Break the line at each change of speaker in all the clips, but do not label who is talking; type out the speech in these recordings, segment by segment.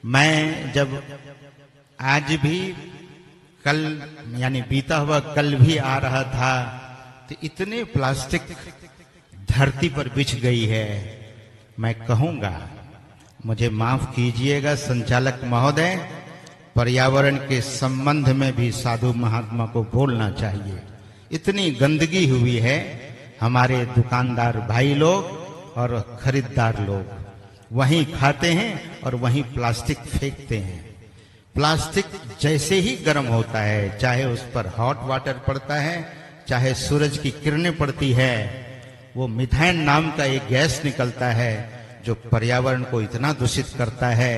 मैं जब आज भी कल यानी बीता हुआ कल भी आ रहा था तो इतने प्लास्टिक धरती पर बिछ गई है। मैं कहूंगा, मुझे माफ कीजिएगा संचालक महोदय, पर्यावरण के संबंध में भी साधु महात्मा को बोलना चाहिए। इतनी गंदगी हुई है, हमारे दुकानदार भाई लोग और खरीदार लोग वहीं खाते हैं और वहीं प्लास्टिक फेंकते हैं। प्लास्टिक जैसे ही गर्म होता है, चाहे उस पर हॉट वाटर पड़ता है, चाहे सूरज की किरणें पड़ती है, वो मीथेन नाम का एक गैस निकलता है जो पर्यावरण को इतना दूषित करता है,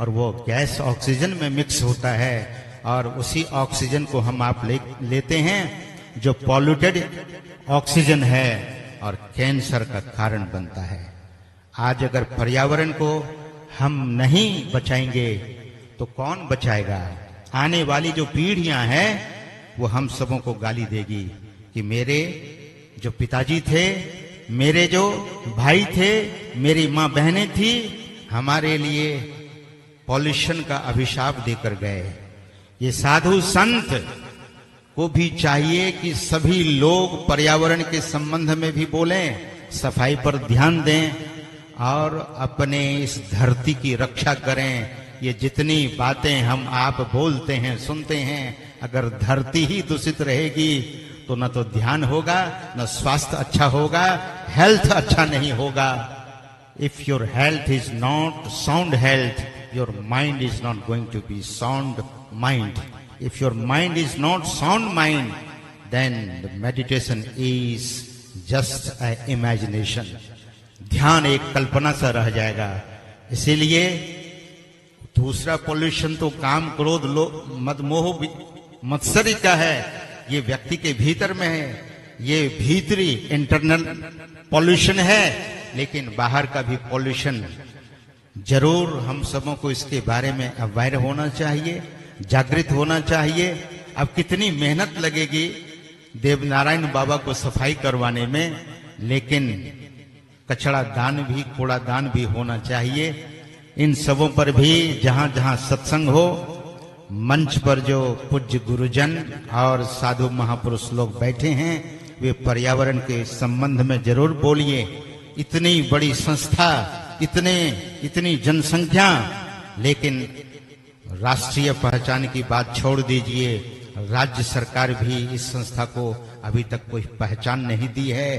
और वो गैस ऑक्सीजन में मिक्स होता है और उसी ऑक्सीजन को हम आप लेते हैं जो पॉल्यूटेड ऑक्सीजन है और कैंसर का कारण बनता है। आज अगर पर्यावरण को हम नहीं बचाएंगे तो कौन बचाएगा? आने वाली जो पीढ़ियां हैं वो हम सबों को गाली देगी कि मेरे जो पिताजी थे, मेरे जो भाई थे, मेरी माँ बहनें थी, हमारे लिए पॉल्यूशन का अभिशाप देकर गए। ये साधु संत को भी चाहिए कि सभी लोग पर्यावरण के संबंध में भी बोलें, सफाई पर ध्यान दें और अपने इस धरती की रक्षा करें। ये जितनी बातें हम आप बोलते हैं, सुनते हैं, अगर धरती ही दूषित रहेगी तो न तो ध्यान होगा, न स्वास्थ्य अच्छा होगा, हेल्थ अच्छा नहीं होगा। If your health is not sound health, your mind is not going to be sound mind. If your mind is not sound mind, then the meditation is just an imagination. ध्यान एक कल्पना सा रह जाएगा। इसीलिए दूसरा पॉल्यूशन तो काम, क्रोध, मद, मोह, मत्सरी का है, ये व्यक्ति के भीतर में है, ये भीतरी इंटरनल पॉल्यूशन है। लेकिन बाहर का भी पॉल्यूशन जरूर हम सबों को इसके बारे में अवेयर होना चाहिए, जागृत होना चाहिए। अब कितनी मेहनत लगेगी देवनारायण बाबा को सफाई करवाने में, लेकिन कचरा दान भी, कूड़ा दान भी होना चाहिए। इन सबों पर भी जहां जहां सत्संग हो, मंच पर जो पूज्य गुरुजन और साधु महापुरुष लोग बैठे हैं, वे पर्यावरण के संबंध में जरूर बोलिए। इतनी बड़ी संस्था, इतनी जनसंख्या, लेकिन राष्ट्रीय पहचान की बात छोड़ दीजिए, राज्य सरकार भी इस संस्था को अभी तक कोई पहचान नहीं दी है।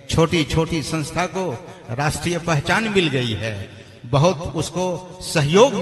छोटी छोटी संस्था को राष्ट्रीय पहचान मिल गई है, बहुत उसको सहयोग